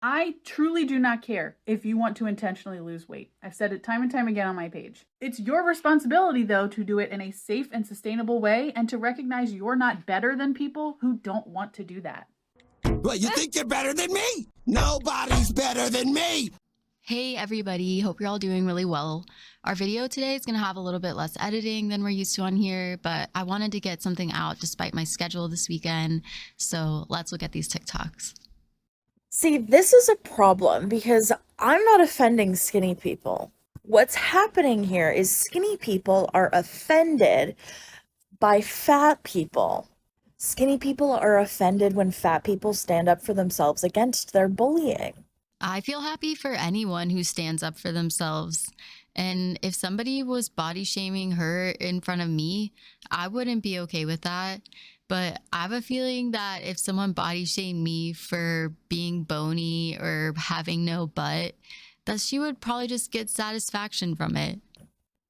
I truly do not care if you want to intentionally lose weight. I've said it time and time again on my page. It's your responsibility, though, to do it in a safe and sustainable way and to recognize you're not better than people who don't want to do that. What, you think you're better than me? Nobody's better than me! Hey everybody, hope you're all doing really well. Our video today is going to have a little bit less editing than we're used to on here, but I wanted to get something out despite my schedule this weekend, so let's look at these TikToks. See, this is a problem because I'm not offending skinny people. What's happening here is skinny people are offended by fat people. Skinny people are offended when fat people stand up for themselves against their bullying. I feel happy for anyone who stands up for themselves. And if somebody was body shaming her in front of me, I wouldn't be okay with that. But I have a feeling that if someone body shamed me for being bony or having no butt, that she would probably just get satisfaction from it.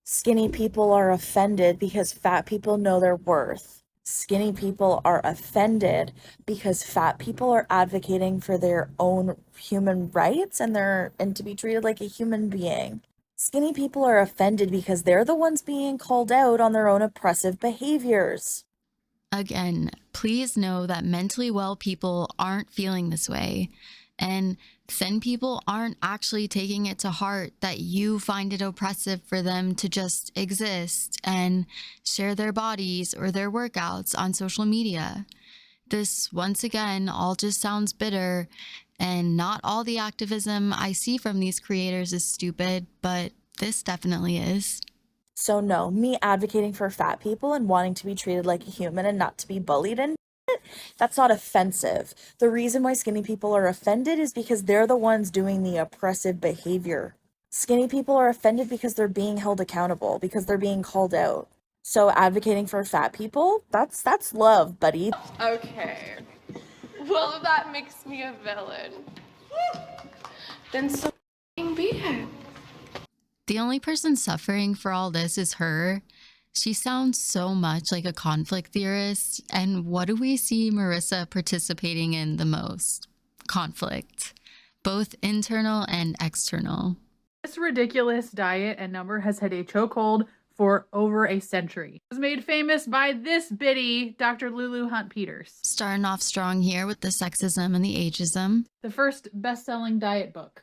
Skinny people are offended because fat people know their worth. Skinny people are offended because fat people are advocating for their own human rights and to be treated like a human being. Skinny people are offended because they're the ones being called out on their own oppressive behaviors. Again, please know that mentally well people aren't feeling this way. And thin people aren't actually taking it to heart that you find it oppressive for them to just exist and share their bodies or their workouts on social media. This, once again, all just sounds bitter, and not all the activism I see from these creators is stupid, but this definitely is. So no, me advocating for fat people and wanting to be treated like a human and not to be bullied and that's not offensive. The reason why skinny people are offended is because they're the ones doing the oppressive behavior. Skinny people are offended because they're being held accountable, because they're being called out. So advocating for fat people, that's love, buddy. Okay. Well, if that makes me a villain, then so be it. The only person suffering for all this is her. She sounds so much like a conflict theorist. And what do we see Marissa participating in the most? Conflict, both internal and external. This ridiculous diet and number has had a chokehold for over a century. It was made famous by this biddy, Dr. Lulu Hunt Peters. Starting off strong here with the sexism and the ageism. The first best-selling diet book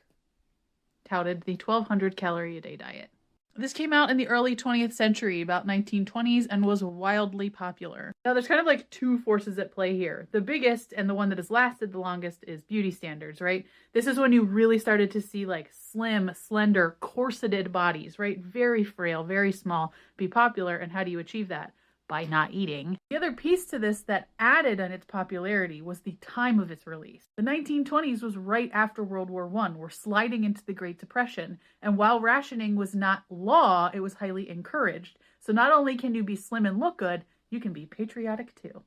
touted the 1,200 calorie a day diet. This came out in the early 20th century, about 1920s, and was wildly popular. Now, there's kind of like two forces at play here. The biggest, and the one that has lasted the longest, is beauty standards, right? This is when you really started to see like slim, slender, corseted bodies, right? Very frail, very small, be popular. And how do you achieve that? By not eating. The other piece to this that added on its popularity was the time of its release. The 1920s was right after World War I. We're sliding into the Great Depression. And while rationing was not law, it was highly encouraged. So not only can you be slim and look good, you can be patriotic too.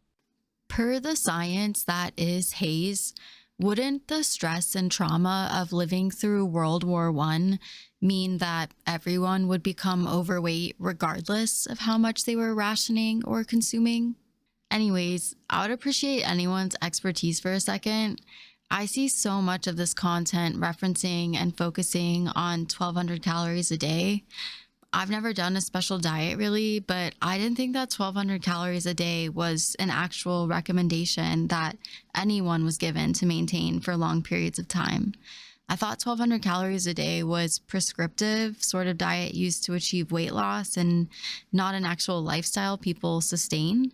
Per the science that is Hayes, wouldn't the stress and trauma of living through World War I mean that everyone would become overweight regardless of how much they were rationing or consuming? Anyways, I would appreciate anyone's expertise for a second. I see so much of this content referencing and focusing on 1,200 calories a day. I've never done a special diet really, but I didn't think that 1,200 calories a day was an actual recommendation that anyone was given to maintain for long periods of time. I thought 1,200 calories a day was prescriptive sort of diet used to achieve weight loss and not an actual lifestyle people sustain.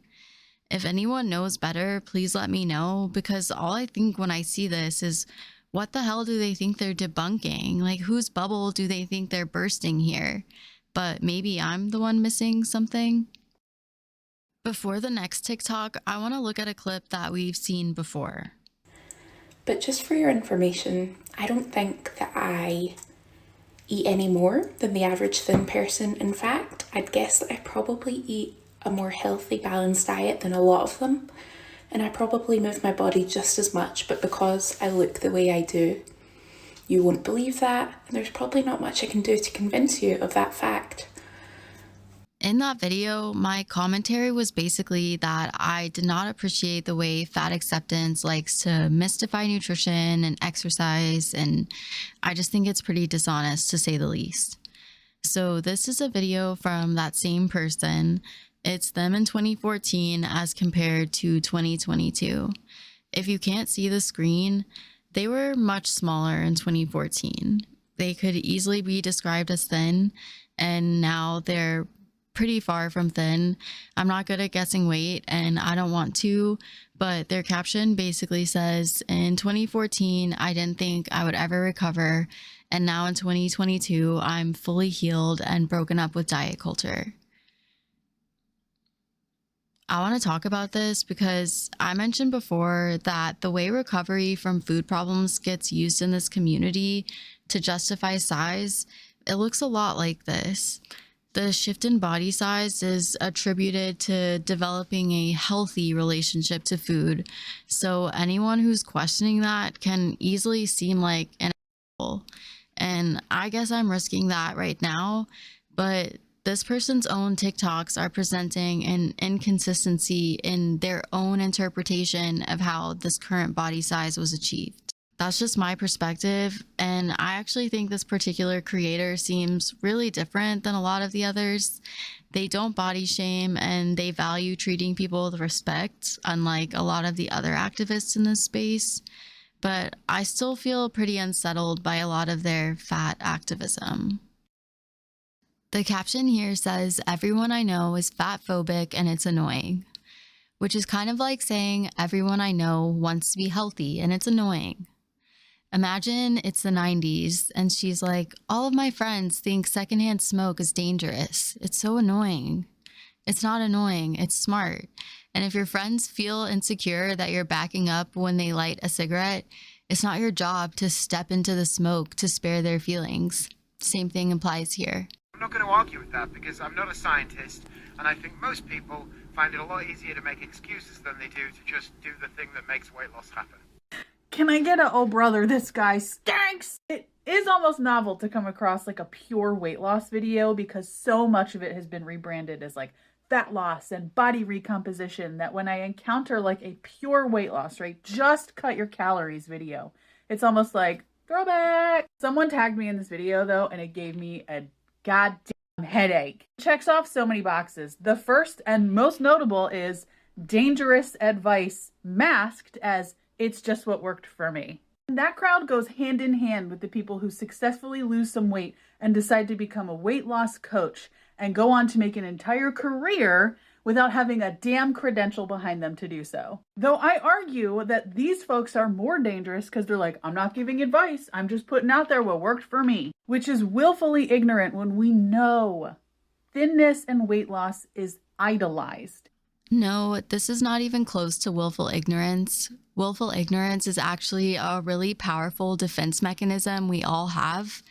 If anyone knows better, please let me know, because all I think when I see this is, what the hell do they think they're debunking? Like, whose bubble do they think they're bursting here? But maybe I'm the one missing something. Before the next TikTok, I want to look at a clip that we've seen before. But just for your information, I don't think that I eat any more than the average thin person. In fact, I'd guess that I probably eat a more healthy, balanced diet than a lot of them. And I probably move my body just as much, but because I look the way I do, you won't believe that, and there's probably not much I can do to convince you of that fact. In that video, my commentary was basically that I did not appreciate the way fat acceptance likes to mystify nutrition and exercise, and I just think it's pretty dishonest to say the least. So this is a video from that same person. It's them in 2014 as compared to 2022. If you can't see the screen, they were much smaller in 2014. They could easily be described as thin, and now they're pretty far from thin. I'm not good at guessing weight and I don't want to, but their caption basically says, in 2014, I didn't think I would ever recover. And now in 2022, I'm fully healed and broken up with diet culture. I want to talk about this because I mentioned before that the way recovery from food problems gets used in this community to justify size, it looks a lot like this. The shift in body size is attributed to developing a healthy relationship to food. So anyone who's questioning that can easily seem like an asshole. And I guess I'm risking that right now, but this person's own TikToks are presenting an inconsistency in their own interpretation of how this current body size was achieved. That's just my perspective, and I actually think this particular creator seems really different than a lot of the others. They don't body shame and they value treating people with respect, unlike a lot of the other activists in this space. But I still feel pretty unsettled by a lot of their fat activism. The caption here says, "Everyone I know is fat phobic and it's annoying," which is kind of like saying everyone I know wants to be healthy and it's annoying. Imagine it's the 90s and she's like, all of my friends think secondhand smoke is dangerous. It's so annoying. It's not annoying, it's smart. And if your friends feel insecure that you're backing up when they light a cigarette, it's not your job to step into the smoke to spare their feelings. Same thing applies here. I'm not going to argue with that because I'm not a scientist, and I think most people find it a lot easier to make excuses than they do to just do the thing that makes weight loss happen. Can I get a, oh brother, this guy stinks? It is almost novel to come across like a pure weight loss video because so much of it has been rebranded as like fat loss and body recomposition that when I encounter like a pure weight loss, right, just cut your calories video, it's almost like throwback. Someone tagged me in this video though, and it gave me a goddamn headache. It checks off so many boxes. The first and most notable is dangerous advice masked as it's just what worked for me. And that crowd goes hand in hand with the people who successfully lose some weight and decide to become a weight loss coach and go on to make an entire career without having a damn credential behind them to do so. Though I argue that these folks are more dangerous because they're like, I'm not giving advice, I'm just putting out there what worked for me, which is willfully ignorant when we know thinness and weight loss is idolized. No, this is not even close to willful ignorance. Willful ignorance is actually a really powerful defense mechanism we all have.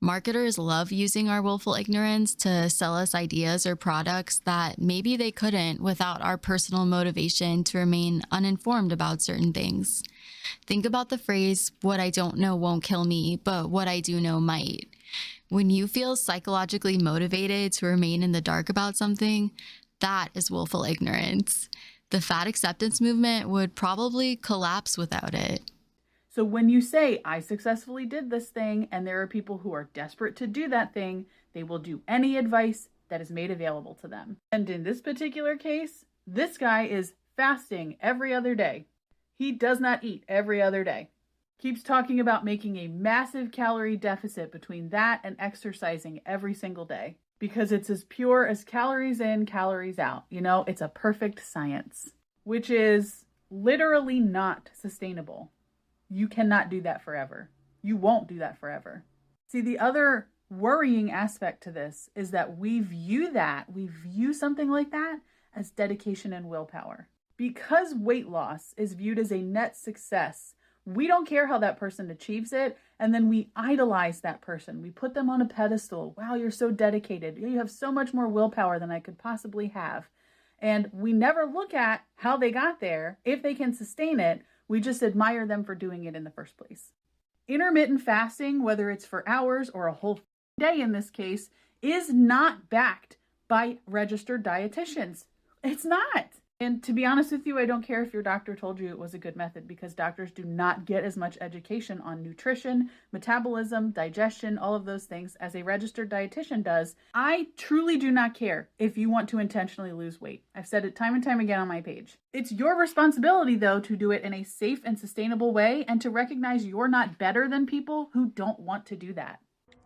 Marketers love using our willful ignorance to sell us ideas or products that maybe they couldn't without our personal motivation to remain uninformed about certain things. Think about the phrase, "What I don't know won't kill me, but what I do know might." When you feel psychologically motivated to remain in the dark about something, that is willful ignorance. The fat acceptance movement would probably collapse without it. So when you say, I successfully did this thing, and there are people who are desperate to do that thing, they will do any advice that is made available to them. And in this particular case, this guy is fasting every other day. He does not eat every other day. Keeps talking about making a massive calorie deficit between that and exercising every single day. Because it's as pure as calories in, calories out. You know, it's a perfect science, which is literally not sustainable. You cannot do that forever. You won't do that forever. See, the other worrying aspect to this is that we view something like that as dedication and willpower. Because weight loss is viewed as a net success, we don't care how that person achieves it, and then we idolize that person. We put them on a pedestal. Wow, you're so dedicated. You have so much more willpower than I could possibly have. And we never look at how they got there. If they can sustain it, we just admire them for doing it in the first place. Intermittent fasting, whether it's for hours or a whole day in this case, is not backed by registered dietitians. It's not. And to be honest with you, I don't care if your doctor told you it was a good method, because doctors do not get as much education on nutrition, metabolism, digestion, all of those things as a registered dietitian does. I truly do not care if you want to intentionally lose weight. I've said it time and time again on my page. It's your responsibility, though, to do it in a safe and sustainable way, and to recognize you're not better than people who don't want to do that.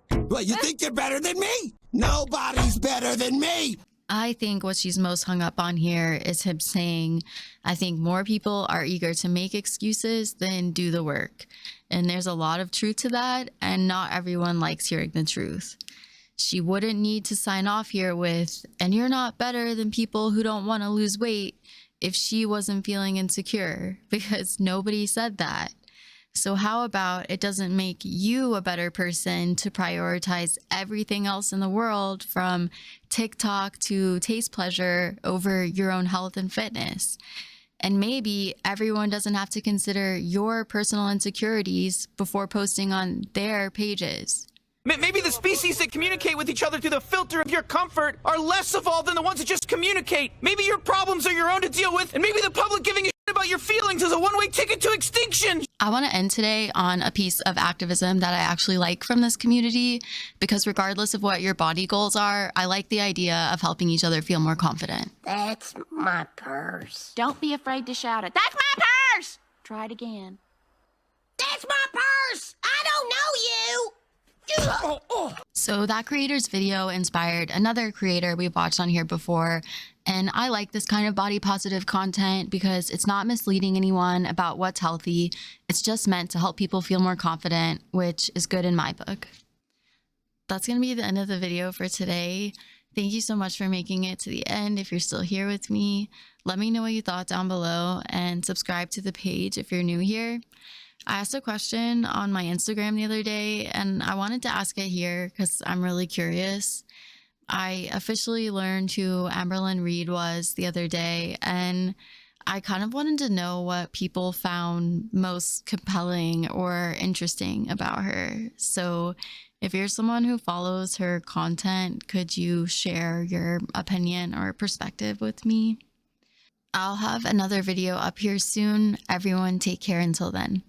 What, you think you're better than me? Nobody's better than me. I think what she's most hung up on here is him saying, I think more people are eager to make excuses than do the work. And there's a lot of truth to that, and not everyone likes hearing the truth. She wouldn't need to sign off here with, and you're not better than people who don't want to lose weight, if she wasn't feeling insecure, because nobody said that. So how about it doesn't make you a better person to prioritize everything else in the world, from TikTok to taste pleasure, over your own health and fitness? And maybe everyone doesn't have to consider your personal insecurities before posting on their pages. Maybe the species that communicate with each other through the filter of your comfort are less evolved than the ones that just communicate. Maybe your problems are your own to deal with, and maybe the public giving a shit about your feelings is a one-way ticket to extinction. I want to end today on a piece of activism that I actually like from this community, because regardless of what your body goals are, I like the idea of helping each other feel more confident. That's my purse. Don't be afraid to shout it. That's my purse! Try it again. That's my purse! I don't know you! So that creator's video inspired another creator we've watched on here before, and I like this kind of body positive content because it's not misleading anyone about what's healthy. It's just meant to help people feel more confident, which is good in my book. That's going to be the end of the video for today. Thank you so much for making it to the end. If you're still here with me, let me know what you thought down below, and subscribe to the page if you're new here. I asked a question on my Instagram the other day, and I wanted to ask it here because I'm really curious. I officially learned who Amberlynn Reid was the other day, and I kind of wanted to know what people found most compelling or interesting about her. So if you're someone who follows her content, could you share your opinion or perspective with me? I'll have another video up here soon. Everyone take care until then.